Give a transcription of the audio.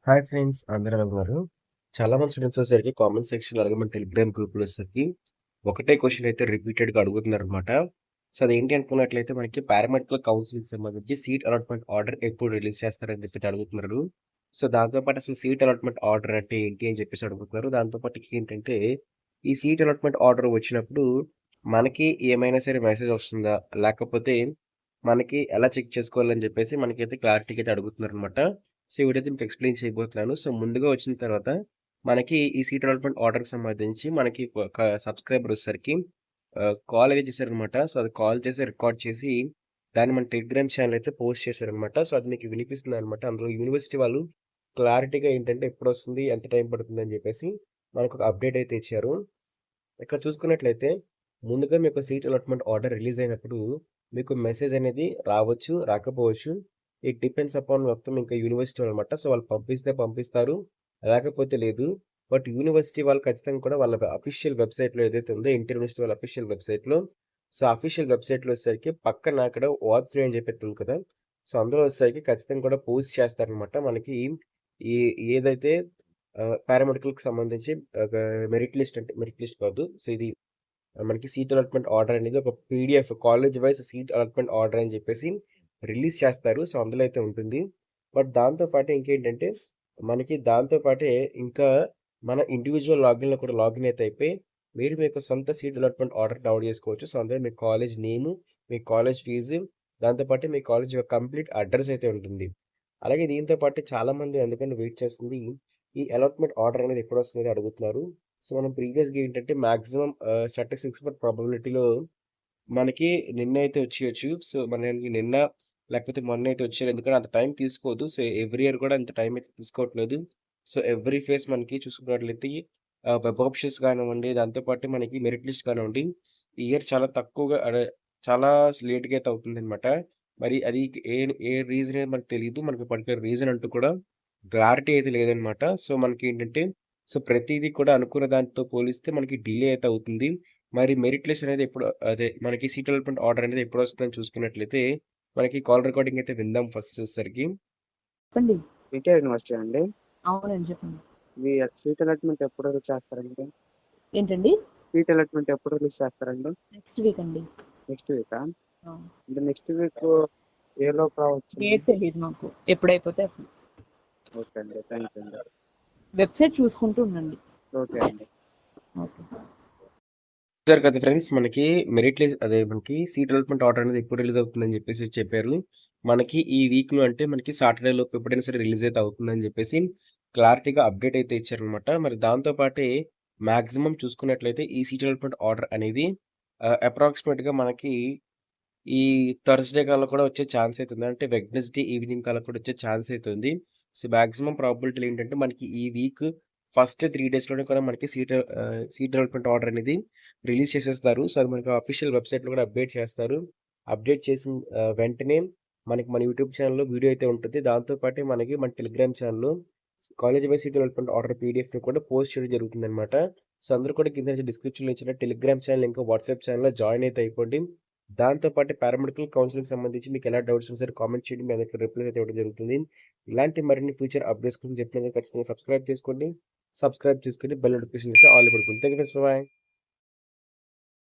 Hi friends, అందరూ ఎలా ఉన్నారు? చాలా మంది స్టూడెంట్స్ వచ్చేసరికి కామెంట్ సెక్షన్ అలాగే మన టెలిగ్రామ్ గ్రూప్లో వచ్చేసరికి ఒకటే క్వశ్చన్ అయితే రిపీటెడ్గా అడుగుతున్నారు అనమాట. సో అదేంటి అనుకున్నట్లయితే మనకి పారామెడికల్ కౌన్సిలింగ్ సంబంధించి సీట్ అలాట్మెంట్ ఆర్డర్ ఎప్పుడు రిలీజ్ చేస్తారని చెప్పి అడుగుతున్నారు. సో దాంతోపాటు అసలు సీట్ అలాట్మెంట్ ఆర్డర్ అంటే ఏంటి అని చెప్పేసి అడుగుతున్నారు. దాంతోపాటు ఏంటంటే ఈ సీట్ అలాట్మెంట్ ఆర్డర్ వచ్చినప్పుడు మనకి ఏమైనా సరే మెసేజ్ వస్తుందా, లేకపోతే మనకి ఎలా చెక్ చేసుకోవాలని చెప్పేసి మనకైతే క్లారిటీగా అయితే అడుగుతున్నారు అనమాట. సో ఈ వీడియో అయితే మీకు ఎక్స్ప్లెయిన్ చేయబోతున్నాను. సో ముందుగా వచ్చిన తర్వాత మనకి ఈ సీట్ అలాట్మెంట్ ఆర్డర్‌కి సంబంధించి మనకి ఒక సబ్స్క్రైబర్ వచ్చేసరికి కాల్ అయితే చేశారనమాట. సో అది కాల్ చేసి రికార్డ్ చేసి దాన్ని మన టెలిగ్రామ్ ఛానల్ అయితే పోస్ట్ చేశారనమాట. సో అది మీకు వినిపిస్తుందనమాట. అందులో యూనివర్సిటీ వాళ్ళు క్లారిటీగా ఏంటంటే ఎప్పుడొస్తుంది, ఎంత టైం పడుతుందని చెప్పేసి మనకొక అప్డేట్ అయితే ఇచ్చారు. ఇక్కడ చూసుకున్నట్లయితే ముందుగా మీకు సీట్ అలాట్మెంట్ ఆర్డర్ రిలీజ్ అయినప్పుడు మీకు మెసేజ్ అనేది రావచ్చు, రాకపోవచ్చు. ఇట్ డిపెండ్స్ అపాన్ మొత్తం ఇంకా యూనివర్సిటీ అనమాట. సో వాళ్ళు పంపిస్తే పంపిస్తారు, లేకపోతే లేదు. బట్ యూనివర్సిటీ వాళ్ళు ఖచ్చితంగా కూడా వాళ్ళ అఫీషియల్ వెబ్సైట్లో ఏదైతే ఉందో ఇంటర్ యూనివర్సిటీ వాళ్ళ అఫీషియల్ వెబ్సైట్లో, సో అఫీషియల్ వెబ్సైట్లో వచ్చేసరికి పక్కన అక్కడ వాట్స్ న్యూ అని చెప్పి ఉంది కదా. సో అందులో వచ్చేసరికి ఖచ్చితంగా కూడా పోస్ట్ చేస్తారనమాట. మనకి ఈ ఏదైతే పారామెడికల్కి సంబంధించి ఒక మెరిట్ లిస్ట్, అంటే మెరిట్ లిస్ట్ కాదు. సో ఇది మనకి సీట్ అలాట్మెంట్ ఆర్డర్ అనేది ఒక PDF, college wise seat allotment order అని చెప్పేసి రిలీజ్ చేస్తారు. సో అందులో అయితే ఉంటుంది. బట్ దాంతో పాటు ఇంకేంటంటే మనకి దాంతో పాటే ఇంకా మన ఇండివిజువల్ లాగిన్లో కూడా లాగిన్ అయితే అయిపోయి మీరు మీకు సొంత సీట్ అలాట్మెంట్ ఆర్డర్ డౌన్లోడ్ చేసుకోవచ్చు. సో అందులో మీ కాలేజ్ నేము, మీ కాలేజ్ ఫీజు, దాంతోపాటు మీ కాలేజ్ యొక్క కంప్లీట్ అడ్రస్ అయితే ఉంటుంది. అలాగే దీంతో పాటు చాలామంది అందుకని వెయిట్ చేస్తుంది ఈ అలాట్మెంట్ ఆర్డర్ అనేది ఎప్పుడు వస్తుంది అడుగుతున్నారు. సో మనం ప్రీవియస్‌గా ఏంటంటే మాక్సిమం స్టాటిస్టిక్స్ ఫర్ ప్రాబబిలిటీలో మనకి నిన్న అయితే వచ్చేయొచ్చు. సో మనకి నిన్న లేకపోతే మొన్న అయితే వచ్చేయాలి. ఎందుకంటే అంత టైం తీసుకోదు. సో ఎవ్రీ ఇయర్ కూడా అంత టైం అయితే తీసుకోవట్లేదు. సో ఎవ్రీ ఫేజ్ మనకి చూసుకున్నట్లయితే వెబ్ ఆప్షన్స్ కానివ్వండి, దాంతో పాటు మనకి మెరిట్ లిస్ట్ కానివ్వండి, ఈ ఇయర్ చాలా తక్కువగా చాలా లేట్‌గా అయితే అవుతుందనమాట. మరి అది ఏ ఏ రీజన్ అనేది మనకు తెలీదు. మనకి పర్టిక్యులర్ రీజన్ అంటూ కూడా క్లారిటీ అయితే లేదనమాట. సో మనకేంటంటే సో ప్రతీదీ కూడా అనుకున్న దానితో పోలిస్తే మనకి డిలే అయితే అవుతుంది. మరి మెరిట్ లిస్ట్ అనేది ఎప్పుడు, అదే మనకి సీట్ అలాట్మెంట్ ఆర్డర్ అనేది ఎప్పుడొస్తుందని చూసుకున్నట్లయితే, మనకి కాల్ రికార్డింగ్ అయితే విందాం ఫస్ట్ వచ్చేసరికి. చెప్పండి. ఎన్టీఆర్ యూనివర్సిటీ అండి. అవునండి. చెప్పండి. మీ సీట్ అలాట్మెంట్ ఎప్పుడు రిలీజ్ చేస్తారండి? ఏంటండి? సీట్ అలాట్మెంట్ ఎప్పుడు రిలీజ్ చేస్తారండి? నెక్స్ట్ వీక్ అండి. నెక్స్ట్ వీకా? ఆ! అంటే నెక్స్ట్ వీక్ ఏ లోపు రావచ్చండి? డేట్ తెలీదు మాకు. ఎప్పుడైపోతే అప్పుడు. ఓకే అండి. థ్యాంక్ యూ అండి. వెబ్‌సైట్ చూసుకుంటూ ఉండండి. ఓకే అండి. ఓకే. చూసారు కదా ఫ్రెండ్స్, మనకి మెరిట్ లిస్ట్, అదే మనకి సీట్ అలాట్మెంట్ ఆర్డర్ అనేది ఎప్పుడు రిలీజ్ అవుతుందని చెప్పేసి చెప్పారు. మనకి ఈ వీక్‌లో అంటే మనకి సాటర్‌డే లోపు ఎప్పుడైనా సరే రిలీజ్ అయితే అవుతుందని చెప్పేసి క్లారిటీగా అప్డేట్ అయితే ఇచ్చారనమాట. మరి దాంతో పాటే మాక్సిమం చూసుకున్నట్లయితే ఈ సీట్ అలాట్మెంట్ ఆర్డర్ అనేది అప్రాక్సిమేట్‌గా మనకి ఈ థర్స్‌డే కల్లా కూడా వచ్చే ఛాన్స్ అయితే ఉంది. అంటే వెడ్నెస్‌డే ఈవినింగ్ కల్లా కూడా వచ్చే ఛాన్స్ అయితే ఉంది. సో, మాక్సిమం ప్రాబబిలిటీలు ఏంటంటే మనకి ఈ వీక్ ఫస్ట్ 3 డేస్‌లోనే కూడా మనకి సీట్ అలాట్మెంట్ ఆర్డర్ అనేది రిలీజ్ చేసేస్తారు. సో, అది మనకి అఫీషియల్ వెబ్‌సైట్‌లో కూడా అప్డేట్ చేస్తారు. అప్డేట్ చేసిన వెంటనే మనకి మన యూట్యూబ్ ఛానెల్‌లో వీడియో అయితే ఉంటుంది. దాంతో పాటే మనకి మన టెలిగ్రామ్ ఛానెల్‌లో college wise seat allotment order పీడీఎఫ్‌ని కూడా పోస్ట్ చేయడం జరుగుతుందనమాట. సో, అందరూ కూడా కింద డిస్క్రిప్షన్‌లో ఇచ్చిన టెలిగ్రామ్ ఛానెల్ ఇంకా వాట్సాప్ ఛానెల్‌లో జాయిన్ అయితే అయిపోండి. దాంతో పాటు పారామెడికల్ కౌన్సిలింగ్ సంబంధించి మీకు ఎలా డౌట్స్ ఉన్నా సరే కామెంట్ చేయండి. మీ దగ్గర రిప్లై అయితే ఇవ్వడం జరుగుతుంది. ఇలాంటి మరిన్ని ఫ్యూచర్ అప్డేట్స్ కోసం చెప్పినట్టు ఖచ్చితంగా సబ్స్క్రైబ్ చేసుకోండి. సబ్స్క్రైబ్ చేసుకొని బెల్ నోటిఫికేషన్ అయితే ఆల్ పడుతుంది. Thank you friends. బాయ్.